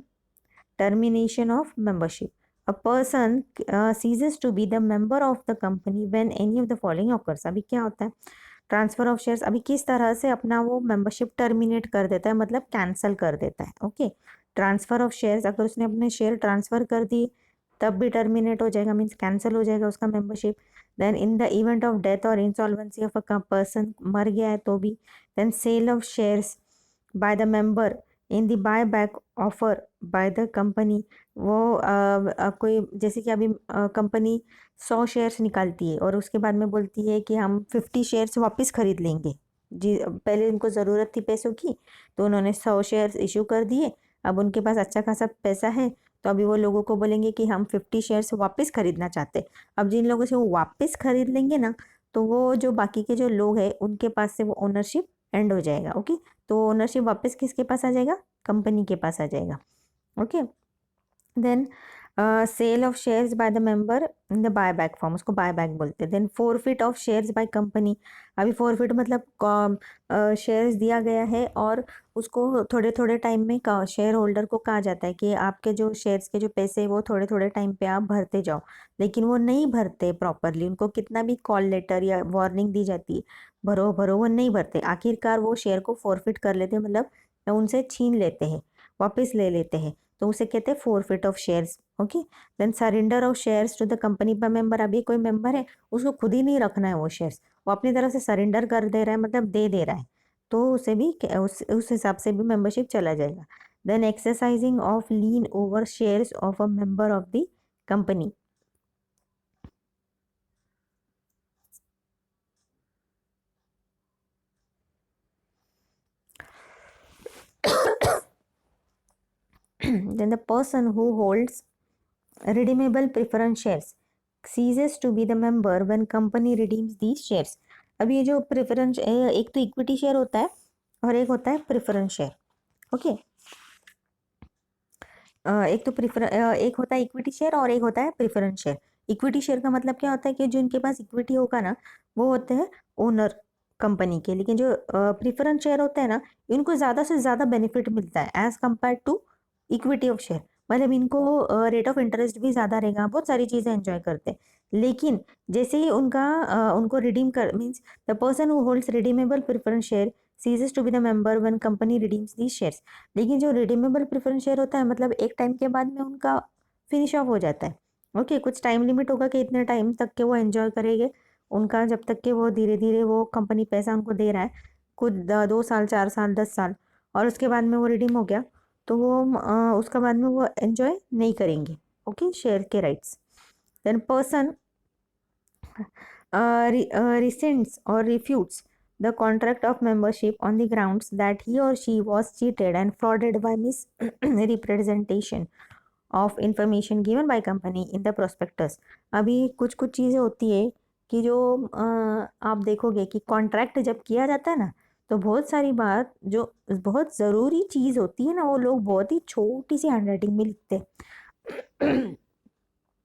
S1: termination of membership. A person ceases to be the member of the company when any of the following occurs. अभी क्या होता है ट्रांसफर ऑफ शेयर्स, अभी किस तरह से अपना वो मेंबरशिप टर्मिनेट कर देता है, मतलब कैंसिल कर देता है। ओके, ट्रांसफर ऑफ शेयर्स, अगर उसने अपने शेयर ट्रांसफर कर दिए तब भी टर्मिनेट हो जाएगा, मीन्स कैंसिल हो जाएगा उसका membership. Then in the event of death और इंसॉल्वेंसी ऑफ अ पर्सन, मर गया है तो भी। Then sale of shares by the member in the buy back offer by the company, वो कोई जैसे कि अभी कंपनी 100 शेयर्स निकालती है और उसके बाद में बोलती है कि हम 50 शेयर्स वापस खरीद लेंगे। जी, पहले उनको ज़रूरत थी पैसों की, तो उन्होंने 100 शेयर्स इशू कर दिए, अब उनके पास अच्छा खासा पैसा है, तो अभी वो लोगों को बोलेंगे कि हम 50 शेयर्स वापस खरीदना चाहते हैं। अब जिन लोगों से वो वापस खरीद लेंगे ना, तो वो जो बाकी के जो लोग हैं उनके पास से वो ओनरशिप एंड हो जाएगा। ओके, तो ओनरशिप वापस किसके पास आ जाएगा, कंपनी के पास आ जाएगा। Okay, then sale of shares by the member in the buy back form, उसको बाय बैक बोलते हैं। Then forfeit of shares by company, अभी फोरफिट मतलब शेयर्स दिया गया है और उसको थोड़े थोड़े टाइम में शेयर होल्डर को कहा जाता है कि आपके जो शेयर्स के जो पैसे हैं वो थोड़े थोड़े टाइम पे आप भरते जाओ, लेकिन वो नहीं भरते प्रॉपरली, उनको कितना भी कॉल लेटर या वार्निंग दी जाती है भरो भरो, वो नहीं भरते, आखिरकार वो शेयर को फोरफिट कर लेते हैं, मतलब उनसे छीन लेते हैं, वापस ले लेते हैं, तो उसे कहते हैं forfeit of shares. Okay, then surrender of shares to the company पर मेंबर, अभी कोई मेंबर है उसको खुद ही नहीं रखना है वो शेयर्स, वो अपनी तरफ से सरेंडर कर दे रहा है, मतलब दे दे रहा है, तो उसे भी उस हिसाब से भी मेंबरशिप चला जाएगा। Then exercising of lien over shares of a member of the company, then the person who holds redeemable preference shares ceases to be the member when company redeems these shares। अब ये जो प्रेफरेंस, एक तो इक्विटी शेयर होता है और एक होता है प्रेफरेंस शेयर। ओके, एक तो एक होता है इक्विटी शेयर और एक होता है प्रेफरेंस शेयर। इक्विटी शेयर का मतलब क्या होता है कि जो इनके पास इक्विटी होगा ना, वो होते हैं ओनर कंपनी के, लेकिन जो प्रेफरेंस शेयर होते हैं ना, इनको ज़्यादा से ज़्यादा बेनिफिट मिलता है as compare to equity of share, मतलब इनको रेट ऑफ इंटरेस्ट भी ज़्यादा रहेगा, बहुत सारी चीज़ें एंजॉय करते हैं। लेकिन जैसे ही उनको रिडीम कर, means the person who holds redeemable preference share ceases to be the member when company redeems these shares। लेकिन जो रिडीमेबल प्रेफरेंस शेयर होता है, मतलब एक टाइम के बाद में उनका फिनिश ऑफ हो जाता है। ओके, कुछ टाइम लिमिट होगा कि इतने टाइम तक के वो एंजॉय करेंगे उनका, जब तक कि वो धीरे धीरे वो कंपनी पैसा उनको दे रहा है, कुछ 2 साल 4 साल 10 साल, और उसके बाद में वो रिडीम हो गया, तो वो उसके बाद में वो एंजॉय नहीं करेंगे। ओके, शेयर के rights. Then person rescinds or refutes the contract of membership on the grounds that he or she was cheated and frauded by misrepresentation of information given by company in the prospectus। अभी कुछ कुछ चीज़ें होती है कि जो आप देखोगे कि कॉन्ट्रैक्ट जब किया जाता है ना, तो बहुत सारी बात जो बहुत ज़रूरी चीज़ होती है ना, वो लोग बहुत ही छोटी सी हैंडराइटिंग में लिखते हैं।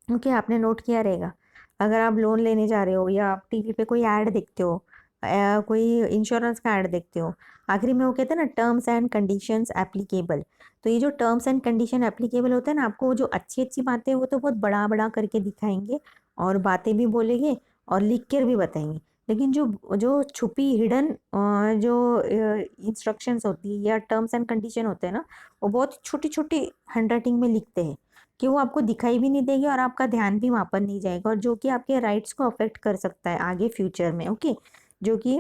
S1: ओके, आपने नोट किया रहेगा, अगर आप लोन लेने जा रहे हो या आप टीवी पे कोई ऐड देखते हो, कोई इंश्योरेंस का ऐड देखते हो, आखिरी में वो कहते हैं ना टर्म्स एंड कंडीशंस एप्लीकेबल, तो ये जो टर्म्स एंड कंडीशन एप्लीकेबल होते हैं ना, आपको जो अच्छी अच्छी बातें वो तो बहुत बड़ा बड़ा करके दिखाएंगे और बातें भी बोलेंगे और लिख कर भी बताएंगे, लेकिन जो जो छुपी हिडन जो इंस्ट्रक्शंस होती है या टर्म्स एंड कंडीशन होते हैं ना, वो बहुत छोटी छोटी हैंडराइटिंग में लिखते हैं कि वो आपको दिखाई भी नहीं देगी और आपका ध्यान भी वहाँ पर नहीं जाएगा, और जो कि आपके राइट्स को अफेक्ट कर सकता है आगे फ्यूचर में। ओके, जो कि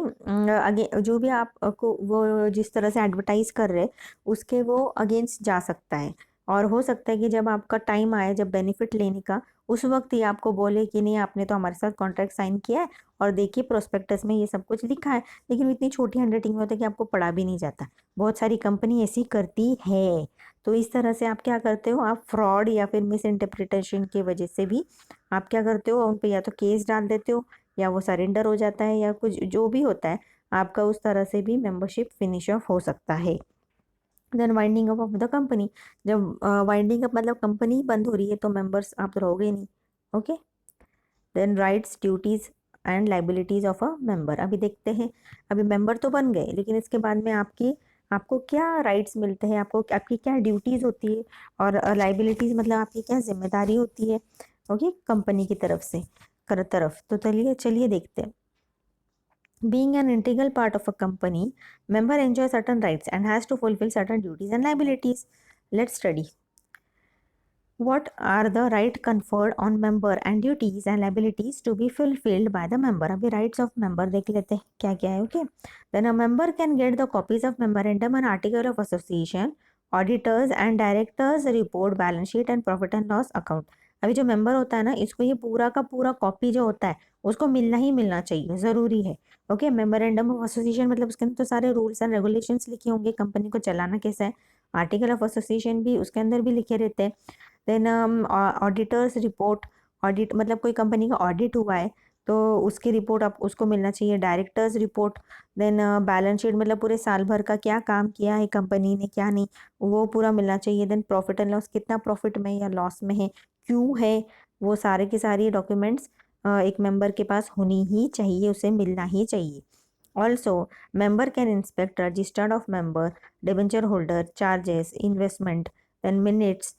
S1: आगे जो भी आपको वो जिस तरह से एडवर्टाइज कर रहे हैं उसके वो अगेंस्ट जा सकता है, और हो सकता है कि जब आपका टाइम आए जब बेनिफिट लेने का, उस वक्त ही आपको बोले कि नहीं आपने तो हमारे साथ कॉन्ट्रैक्ट साइन किया है और देखिए प्रोस्पेक्टस में ये सब कुछ लिखा है, लेकिन इतनी छोटी हैंडराइटिंग में होता है कि आपको पढ़ा भी नहीं जाता। बहुत सारी कंपनी ऐसी करती है। तो इस तरह से आप क्या करते हो, आप फ्रॉड या फिर मिस इंटरप्रिटेशन की वजह से भी आप क्या करते हो, उन पर या तो केस डाल देते हो या वो सरेंडर हो जाता है या कुछ जो भी होता है आपका, उस तरह से भी मेंबरशिप फिनिश ऑफ हो सकता है। Then winding up of the company, जब वाइंडिंग अप मतलब कंपनी बंद हो रही है तो मेंबर्स आप तो रहोगे नहीं। Okay, then rights duties and liabilities of a member. अभी देखते हैं, अभी मेंबर तो बन गए लेकिन इसके बाद में आपको क्या राइट्स मिलते हैं, आपको आपकी क्या ड्यूटीज़ होती है और लाइबिलिटीज़ मतलब आपकी क्या जिम्मेदारी होती है। ओके, कंपनी की तरफ से तो चलिए चलिए देखते हैं। Being an integral part of a company, member enjoys certain rights and has to fulfill certain duties and liabilities. Let's study. What are the rights conferred on member and duties and liabilities to be fulfilled by the member? अभी rights of member देख लेते हैं क्या क्या है. Okay, then a member can get the copies of memorandum and article of association, auditors and directors report, balance sheet and profit and loss account. अभी जो मेंबर होता है ना, इसको ये पूरा का पूरा कॉपी जो होता है उसको मिलना ही मिलना चाहिए, ज़रूरी है। ओके, मेमोरेंडम ऑफ एसोसिएशन मतलब उसके अंदर तो सारे रूल्स एंड रेगुलेशंस लिखे होंगे, कंपनी को चलाना कैसा है। आर्टिकल ऑफ एसोसिएशन भी उसके अंदर भी लिखे रहते हैं। देन ऑडिटर्स रिपोर्ट, ऑडिट मतलब कोई कंपनी का ऑडिट हुआ है तो उसकी रिपोर्ट आप उसको मिलना चाहिए। Directors report, then balance sheet मतलब पूरे साल भर का क्या काम किया है कंपनी ने क्या नहीं, वो पूरा मिलना चाहिए। देन प्रॉफिट एंड लॉस, कितना प्रॉफिट में या लॉस में है, क्यों है, वो सारे के सारे डॉक्यूमेंट्स एक मेंबर के पास होनी ही चाहिए, उसे मिलना ही चाहिए। Also member can inspect registered of member, debenture holder, charges, investment, then minutes,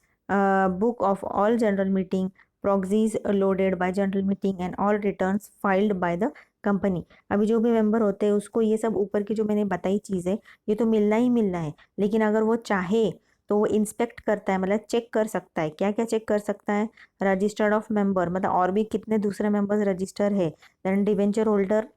S1: book of all general meeting, proxies loaded by general meeting and all returns filed by the company. अभी जो भी मेंबर होते हैं उसको ये सब ऊपर की जो मैंने बताई चीज़ें ये तो मिलना ही मिलना है, लेकिन अगर वो चाहे तो वो इंस्पेक्ट करता है, मतलब चेक कर सकता है। क्या क्या चेक कर सकता है, रजिस्टर्ड ऑफ मेंबर मतलब और भी कितने दूसरे मेंबर्स रजिस्टर है। देन डिवेंचर होल्डर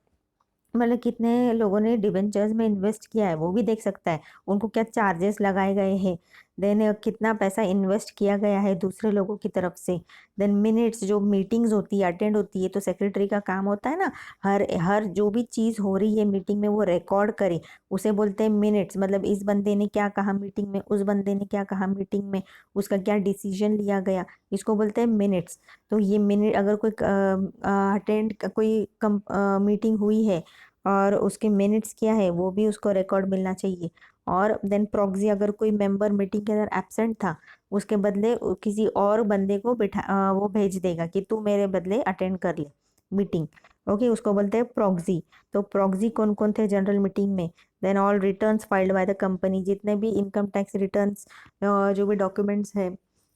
S1: मतलब कितने लोगों ने डिबेंचर्स में इन्वेस्ट किया है वो भी देख सकता है, उनको क्या चार्जेस लगाए गए हैं। देन कितना पैसा इन्वेस्ट किया गया है दूसरे लोगों की तरफ से। देन मिनट्स, जो मीटिंग्स होती है अटेंड होती है तो सेक्रेटरी का काम होता है ना, हर हर जो भी चीज़ हो रही है मीटिंग में वो रिकॉर्ड करे, उसे बोलते हैं मिनट्स। मतलब इस बंदे ने क्या कहा मीटिंग में, उस बंदे ने क्या कहा मीटिंग में, उसका क्या डिसीजन लिया गया, इसको बोलते हैं मिनट्स। तो ये मिनट अगर कोई अटेंड कोई मीटिंग हुई है और उसके मिनट्स क्या है वो भी उसको रिकॉर्ड मिलना चाहिए। और देन प्रॉक्सी, अगर कोई मेंबर मीटिंग के अंदर एब्सेंट था उसके बदले किसी और बंदे को वो भेज देगा कि तू मेरे बदले अटेंड कर ले मीटिंग। ओके, उसको बोलते हैं प्रॉक्सी। तो प्रॉक्सी कौन कौन थे जनरल मीटिंग में। Then all returns filed by the company, जितने भी इनकम टैक्स रिटर्न्स जो भी डॉक्यूमेंट्स है,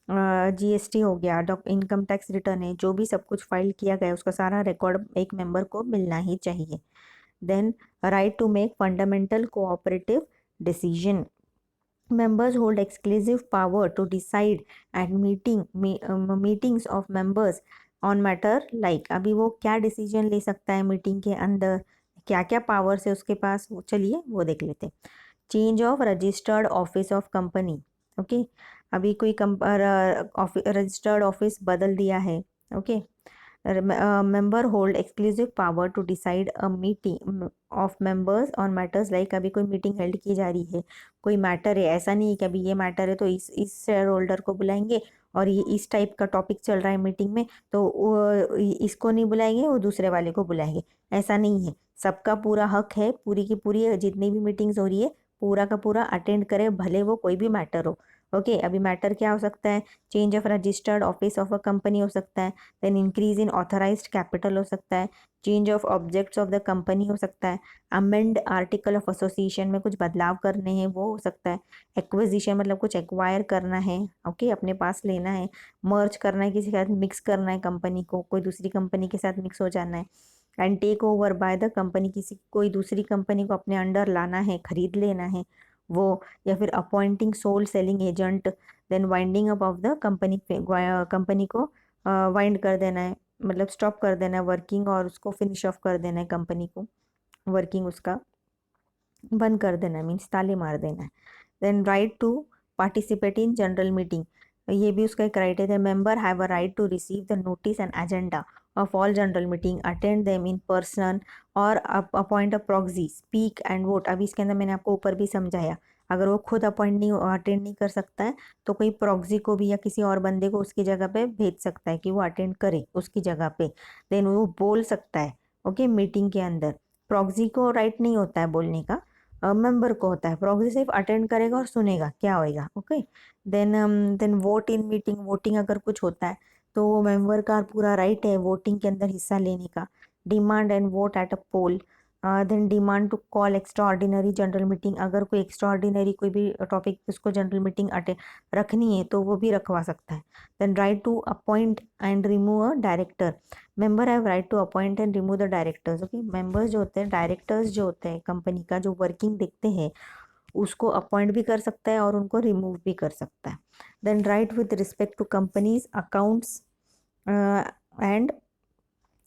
S1: जीएसटी हो गया, इनकम टैक्स रिटर्न है, जो भी सब कुछ फाइल किया गया उसका सारा रिकॉर्ड एक मेंबर को मिलना ही चाहिए। Then right to make fundamental cooperative decision. Members hold exclusive power to decide at meetings of members on matter like, अभी वो क्या डिसीजन ले सकता है मीटिंग के अंदर, क्या क्या पावर्स है उसके पास, वो चलिए वो देख लेते हैं। Change of registered office of company. Okay, अभी कोई रजिस्टर्ड ऑफिस बदल दिया है। Okay, member hold exclusive power to decide a meeting of members on matters like, अभी कोई मीटिंग हेल्ड की जा रही है, कोई मैटर है, ऐसा नहीं है कि अभी ये मैटर है तो इस शेयर होल्डर को बुलाएंगे और ये इस टाइप का टॉपिक चल रहा है मीटिंग में तो इसको नहीं बुलाएंगे, वो दूसरे वाले को बुलाएंगे, ऐसा नहीं है। सबका पूरा हक है, पूरी की पूरी जितनी भी मीटिंग्स हो रही है पूरा का पूरा अटेंड करे, भले वो कोई भी मैटर हो। ओके, अभी मैटर क्या हो सकता है, change of registered office of a company हो सकता है, then increase in authorised capital हो सकता है, change of objects of the company हो सकता है, अमेंड आर्टिकल ऑफ एसोसिएशन में कुछ बदलाव करने हैं वो हो सकता है, एक्विजिशन मतलब कुछ एक्वायर करना है, ओके अपने पास लेना है, मर्ज करना है, किसी के साथ मिक्स करना है, कंपनी को कोई दूसरी कंपनी के साथ मिक्स हो जाना है, and take over by the company, किसी कोई दूसरी कंपनी को अपने अंडर लाना है, खरीद लेना है वो, या फिर appointing sole selling agent, then winding up of the company, company को वाइंड कर देना है, मतलब स्टॉप कर देना है वर्किंग और उसको फिनिश ऑफ कर देना है, कंपनी को वर्किंग उसका बंद कर देना है, मीन्स ताले मार देना है। Then right to participate in general meeting, ये भी उसका एक criteria. Member have a right to receive the notice and agenda of all general meeting, attend them in person और appoint a proxy, speak and vote. अभी इसके अंदर मैंने आपको ऊपर भी समझाया, अगर वो खुद अटेंड नहीं कर सकता है तो कोई प्रॉक्सी को भी या किसी और बंदे को उसकी जगह पे भेज सकता है कि वो अटेंड करे उसकी जगह पे, देन वो बोल सकता है ओके मीटिंग के अंदर। प्रॉक्सी को राइट नहीं होता है बोलने का, मेंबर को होता है। प्रॉक्सी सिर्फ अटेंड करेगा और सुनेगा क्या होएगा okay. Then vote in meeting, voting अगर कुछ होता है तो वो मेंबर का पूरा राइट है वोटिंग के अंदर हिस्सा लेने का। Demand and vote at a poll, then demand to call extraordinary general meeting, अगर कोई एक्स्ट्रा ऑर्डिनरी कोई भी टॉपिक उसको जनरल मीटिंग रखनी है तो वो भी रखवा सकता है। Then right to appoint and remove a director, member have right to appoint and remove the directors okay. Members जो होते हैं, डायरेक्टर्स जो होते हैं कंपनी का, जो वर्किंग देखते हैं उसको अपॉइंट भी कर सकता है और उनको रिमूव भी कर सकता है। Then right with respect to company's accounts and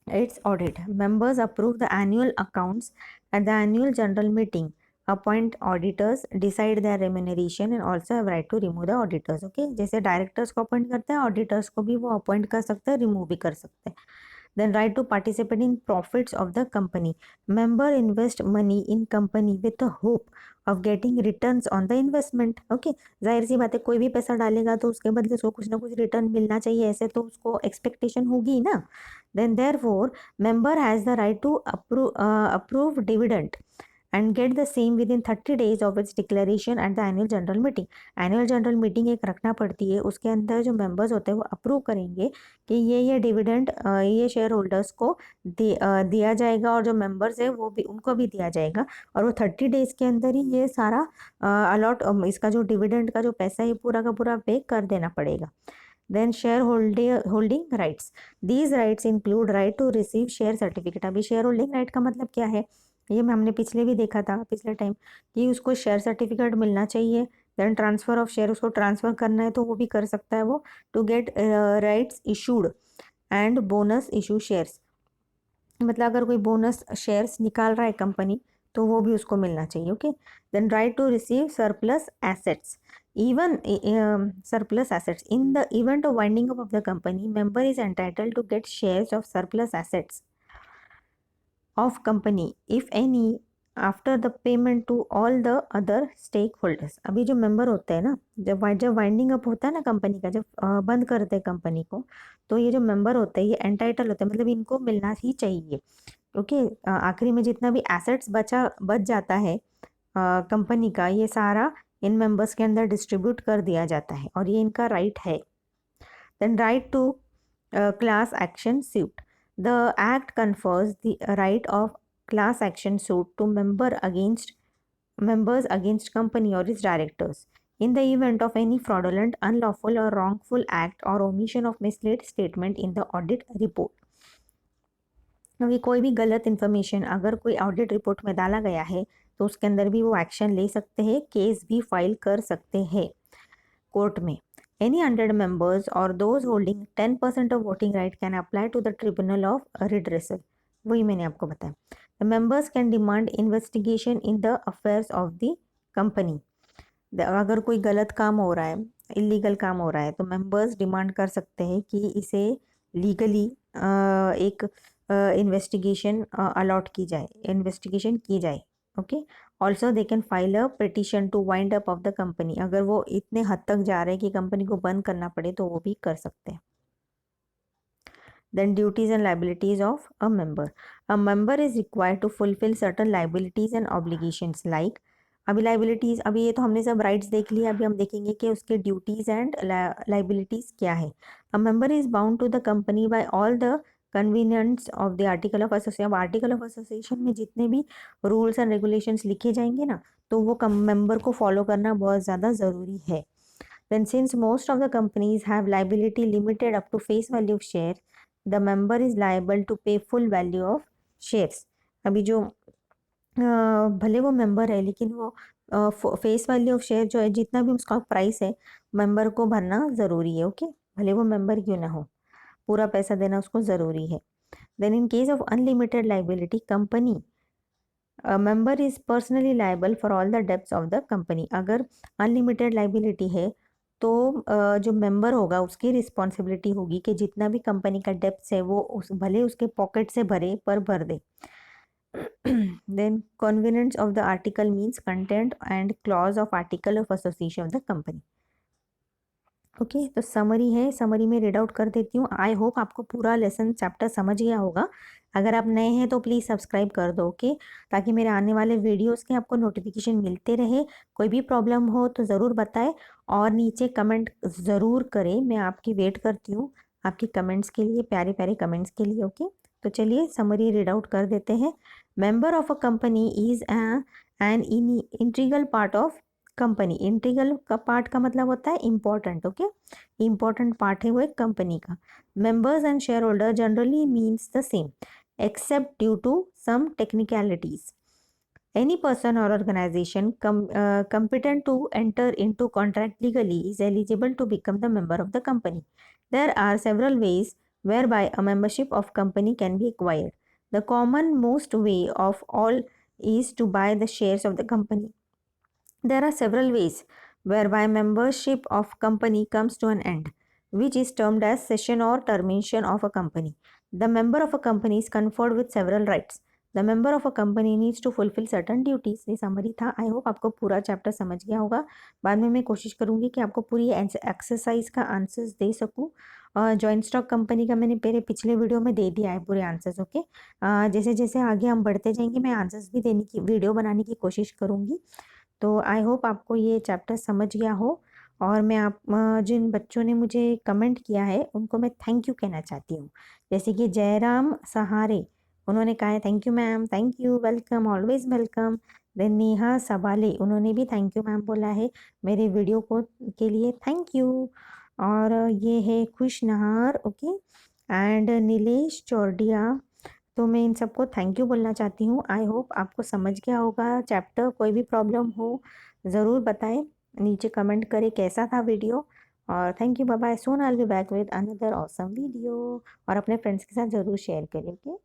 S1: its audit, members approve the annual accounts at the annual general meeting, appoint auditors, decide their remuneration and also have right to remove the auditors okay। जैसे डायरेक्टर्स को अपॉइंट करता है, ऑडिटर्स को भी वो अपॉइंट कर सकता है, रिमूव भी कर सकते हैं। then right to participate in profits of the company, member invest money in company with the hope of getting returns on the investment okay। जाहिर सी बात है, कोई भी पैसा डालेगा तो उसके बदले उसको कुछ ना कुछ रिटर्न मिलना चाहिए, ऐसे तो उसको एक्सपेक्टेशन होगी ना। then therefore member has the right to approve dividend and get the same within 30 days of its declaration at the annual general meeting। annual general meeting एक रखना पड़ती है, उसके अंदर जो members होते हैं वो अप्रूव करेंगे कि ये डिविडेंड ये शेयर होल्डर्स को दिया जाएगा और जो मेंबर्स है वो भी उनको भी दिया जाएगा, और वो 30 डेज के अंदर ही ये सारा अलॉट इसका जो डिविडेंड का जो पैसा है पूरा का पूरा पे कर देना पड़ेगा। Then shareholding rights, these rights include right to receive share certificate. अभी शेयर होल्डिंग राइट का मतलब क्या है, ये हमने पिछले भी देखा था पिछले टाइम कि उसको शेयर सर्टिफिकेट मिलना चाहिए। देन ट्रांसफर ऑफ शेयर, उसको ट्रांसफर करना है तो वो भी कर सकता है वो। To get rights issued and bonus issue shares, मतलब अगर कोई बोनस शेयर्स निकाल रहा है कंपनी तो वो भी उसको मिलना चाहिए okay. Then right to receive surplus assets, even surplus assets in the event of winding up of the company, member is entitled to get shares of surplus assets of company if any after the payment to all the other stakeholders। अभी जो मेंबर होते हैं ना, जब वाइंडिंग अप होता है ना कंपनी का, जब बंद करते हैं कंपनी को, तो ये जो मेंबर होते हैं ये एंटाइटल होते हैं, मतलब इनको मिलना ही चाहिए ओके। आखिरी में जितना भी एसेट्स बच जाता है कंपनी का, ये सारा इन मेंबर्स के अंदर डिस्ट्रीब्यूट कर दिया जाता है और ये इनका राइट है। Then right to class action suit, the act confers the right of class action suit to members against company or its directors in the event of any fraudulent, unlawful or wrongful act or omission of mislead statement in the audit report। क्योंकि कोई भी गलत इन्फॉर्मेशन अगर कोई ऑडिट रिपोर्ट में डाला गया है तो उसके अंदर भी वो एक्शन ले सकते हैं, केस भी फाइल कर सकते हैं कोर्ट में। एनी 100 members और those holding 10% of voting right can apply to the tribunal of redressal, वही मैंने आपको बताया। The members can demand investigation in the affairs of the company, अगर कोई गलत काम हो रहा है, इलीगल काम हो रहा है, तो मेंबर्स डिमांड कर सकते हैं कि इसे लीगली एक इन्वेस्टिगेशन अलॉट की जाए, इन्वेस्टिगेशन की जाए okay. Also they can file a petition to wind up of the company, अगर वो इतने हद तक जा रहे हैं कि कंपनी को बंद करना पड़े तो वो भी कर सकते हैं। Then duties and liabilities of a member. A member is required to fulfill certain liabilities and obligations like, अभी लाइबिलिटीज़, अभी ये तो हमने सब राइट्स देख लिया, अभी हम देखेंगे कि उसके ड्यूटीज़ एंड लाइबिलिटीज़ क्या है। A member is bound to the company by all the convenience of the article of association. अब आर्टिकल ऑफ एसोसिएशन में जितने भी रूल्स एंड रेगुलेशंस लिखे जाएंगे ना, तो वो मेंबर को फॉलो करना बहुत ज़्यादा ज़रूरी है। Then since most of the companies have liability limited up to face value of share, the member is liable to pay full value of shares। अभी जो भले वो मेंबर है लेकिन वो फेस वैल्यू ऑफ शेयर जो है, जितना भी उसका प्राइस है, मेंबर को भरना ज़रूरी है ओके, भले वो मेंबर क्यों ना हो, पूरा पैसा देना उसको ज़रूरी है। Then in case of unlimited liability, company member is personally liable for all the debts of the company. अगर अनलिमिटेड लाइबिलिटी है तो जो मेंबर होगा उसकी रिस्पॉन्सिबिलिटी होगी कि जितना भी कंपनी का डेब्ट्स है वो उस भले उसके पॉकेट से भरे पर भर दे। Then convenience of the article means content and clause of article of association of the company. Okay, तो समरी है, समरी में रीड आउट कर देती हूँ। आई होप आपको पूरा लेसन चैप्टर समझ गया होगा। अगर आप नए हैं तो प्लीज़ सब्सक्राइब कर दो, ओके, ताकि मेरे आने वाले वीडियोस के आपको नोटिफिकेशन मिलते रहे। कोई भी प्रॉब्लम हो तो ज़रूर बताएं और नीचे कमेंट ज़रूर करें। मैं आपकी वेट करती हूँ आपकी कमेंट्स के लिए, प्यारे प्यारे कमेंट्स के लिए। ओके, तो चलिए समरी रीड आउट कर देते हैं। Member of a company is an integral part of company. Integral का पार्ट का मतलब होता है इम्पॉर्टेंट। ओके, इम्पॉर्टेंट पार्ट है वो एक कंपनी का। Members and share holder generally means the same except due to some technicalities. Any person or organization competent to enter into contract legally is eligible to become the member of the company. There are several ways whereby a membership of company can be acquired. The common most way of all is to buy the shares of the company. There are several ways whereby membership of company comes to an end, which is termed as cession or termination of a company. The member of a company is conferred with several rights. The member of a company needs to fulfill certain duties. ये समरी था। आई होप आपको पूरा चैप्टर समझ गया होगा। बाद में मैं कोशिश करूँगी कि आपको पूरी एक्सरसाइज का आंसर्स दे सकूँ। जॉइंट स्टॉक कंपनी का मैंने मेरे पिछले वीडियो में दे दिया है पूरे आंसर्स। ओके, जैसे जैसे आगे हम बढ़ते जाएंगे मैं आंसर्स भी देने की वीडियो बनाने की कोशिश करूँगी। तो आई होप आपको ये चैप्टर समझ गया हो। और मैं आप जिन बच्चों ने मुझे कमेंट किया है उनको मैं थैंक यू कहना चाहती हूँ। जैसे कि जयराम सहारे, उन्होंने कहा है thank you ma'am, thank you, welcome, always welcome. Then Neha Sabale, उन्होंने भी थैंक यू मैम बोला है मेरे वीडियो को के लिए, थैंक यू। और ये है खुश नहार, ओके, एंड नीलेश चौरडिया। तो मैं इन सबको थैंक यू बोलना चाहती हूँ। आई होप आपको समझ गया होगा चैप्टर। कोई भी प्रॉब्लम हो ज़रूर बताएं, नीचे कमेंट करें कैसा था वीडियो। और thank you, bye bye, soon I will be back with another awesome video. और अपने फ्रेंड्स के साथ ज़रूर शेयर करें। ओके।